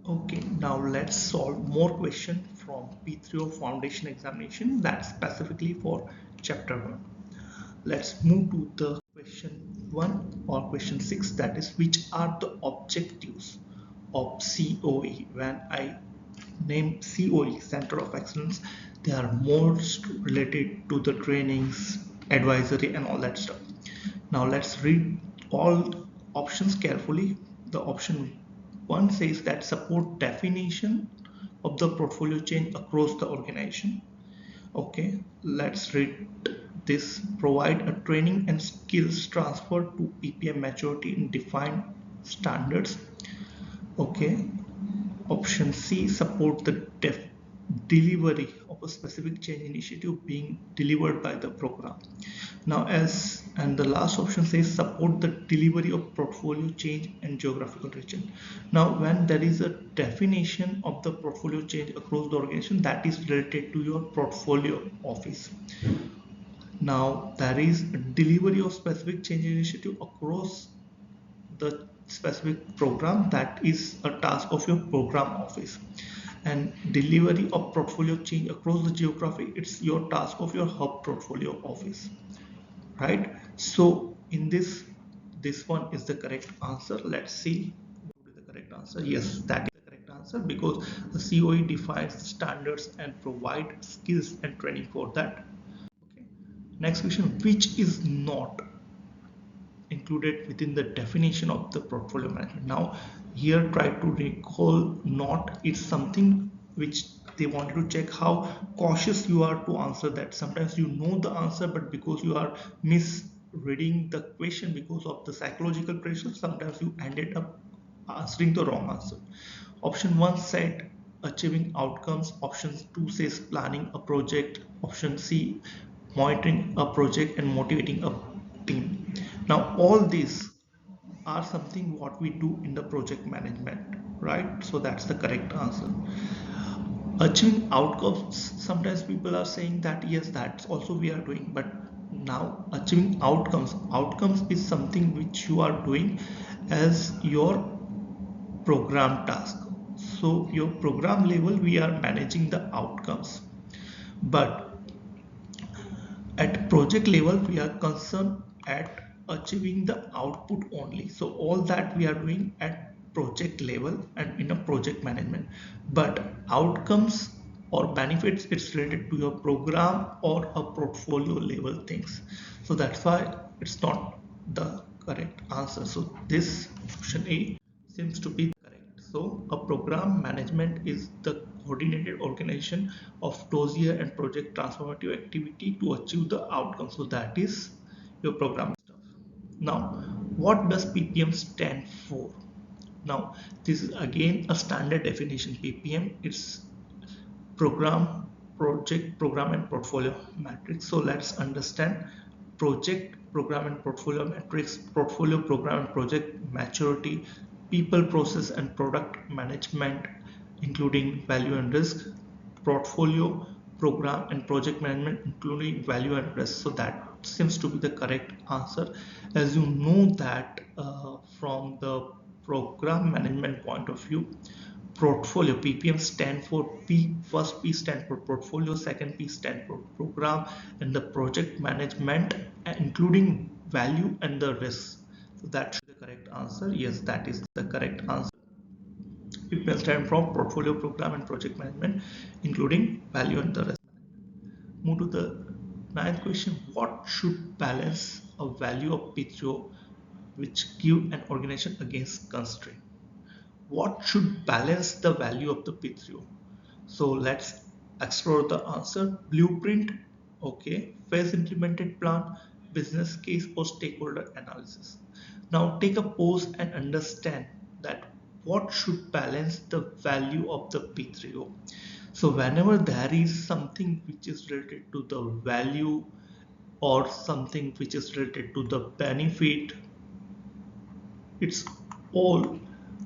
Okay, now let's solve more questions from P3O Foundation examination that's specifically for chapter 1. Let's move to the question 1 or question 6, that is, which are the objectives of COE? When I name COE, Center of Excellence, they are most related to the trainings, advisory and all that stuff. Now let's read all options carefully. The option 1 says that support definition of the portfolio change across the organization. Okay, let's read this. Provide a training and skills transfer to PPM maturity in defined standards. Okay, option C, support the delivery of a specific change initiative being delivered by the program. Now, and the last option says support the delivery of portfolio change and geographical region. Now, when there is a definition of the portfolio change across the organization, that is related to your portfolio office. Now, there is a delivery of specific change initiative across the specific program, that is a task of your program office. And delivery of portfolio change across the geography, it's your task of your hub portfolio office, right? So in this one is the correct answer. Let's see what is the correct answer. Yes, that is the correct answer, because the COE defines standards and provide skills and training for that. Okay, next question, which is not included within the definition of the portfolio management? Now here try to recall, not is something which they wanted to check how cautious you are to answer that. Sometimes you know the answer, but because you are misreading the question because of the psychological pressure, sometimes you ended up answering the wrong answer. Option 1 said achieving outcomes, option 2 says planning a project, option C monitoring a project and motivating a team. Now all these are something what we do in the project management, right? So that's the correct answer. Achieving outcomes, sometimes people are saying that yes, that's also we are doing, but now achieving outcomes is something which you are doing as your program task. So your program level we are managing the outcomes, but at project level we are concerned at achieving the output only. So all that we are doing at project level and in a project management, but outcomes or benefits, it's related to your program or a portfolio level things. So that's why it's not the correct answer. So this option A seems to be correct. So a program management is the coordinated organization of dossier and project transformative activity to achieve the outcome. So that is your program stuff. Now, what does PPM stand for? Now, this is again a standard definition. PPM, it's program, project, program and portfolio matrix. So let's understand project, program and portfolio matrix, portfolio, program and project maturity, people, process and product management, including value and risk, portfolio, program and project management, including value and risk. So that seems to be the correct answer. As you know that from the program management point of view, portfolio, PPM stand for P. First P stand for portfolio, second P stand for program, and the project management including value and the risk. So that should be the correct answer. Yes, that is the correct answer. PPM stand for portfolio, program and project management including value and the risk. Move to the ninth question. What should balance a value of P3O which give an organization against constraint? What should balance the value of the P3O? So let's explore the answer. Blueprint, okay, phase implemented plan, business case or stakeholder analysis. Now take a pause and understand that what should balance the value of the P3O. So whenever there is something which is related to the value or something which is related to the benefit, it's all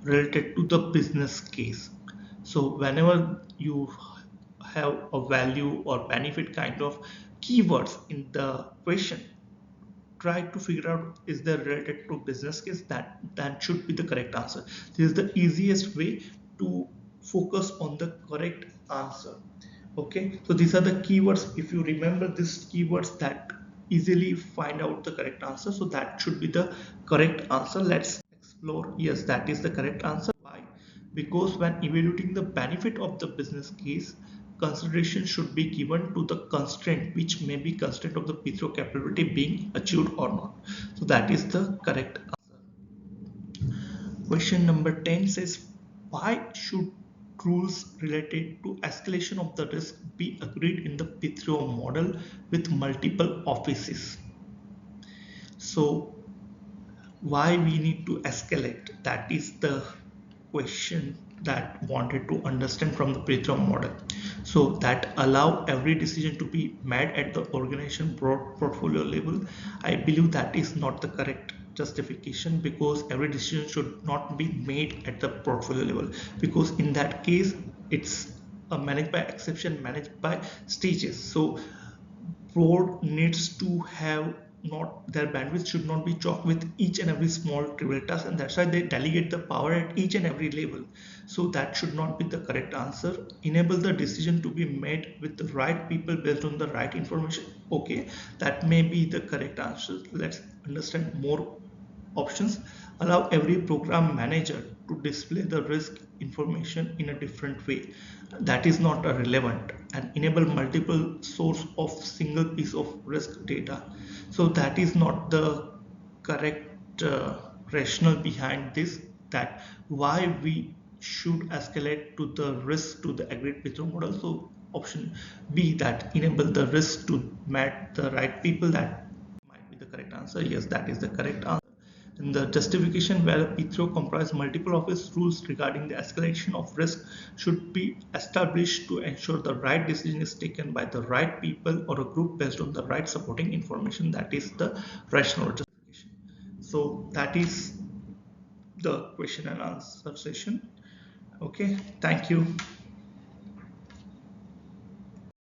related to the business case. So whenever you have a value or benefit kind of keywords in the question, try to figure out is there related to business case, that should be the correct answer. This is the easiest way to focus on the correct answer. Okay, so these are the keywords. If you remember these keywords, that easily find out the correct answer. So that should be the correct answer. Let's explore. Yes, that is the correct answer. Why? Because when evaluating the benefit of the business case, consideration should be given to the constraint, which may be constraint of the P3O capability being achieved or not. So that is the correct answer. Question number 10 says, why should rules related to escalation of the risk be agreed in the P3O model with multiple offices? So why we need to escalate? That is the question that wanted to understand from the P3O model. So that allow every decision to be made at the organization portfolio level. I believe that is not the correct justification, because every decision should not be made at the portfolio level, because in that case it's managed by exception, managed by stages. So board needs to have, not their bandwidth should not be choked with each and every small trivial task, and that's why they delegate the power at each and every level. So that should not be the correct answer. Enable the decision to be made with the right people based on the right information. Okay, that may be the correct answer. Let's understand more options. Allow every program manager to display the risk information in a different way. That is not relevant. And enable multiple source of single piece of risk data. So that is not the correct rationale behind this, that why we should escalate to the risk to the agreed P3O model. So option B, that enable the risk to match the right people, that might be the correct answer. Yes, that is the correct answer. In the justification, where P3O comprises multiple office, rules regarding the escalation of risk should be established to ensure the right decision is taken by the right people or a group based on the right supporting information. That is the rational justification. So that is the question and answer session. Okay, thank you.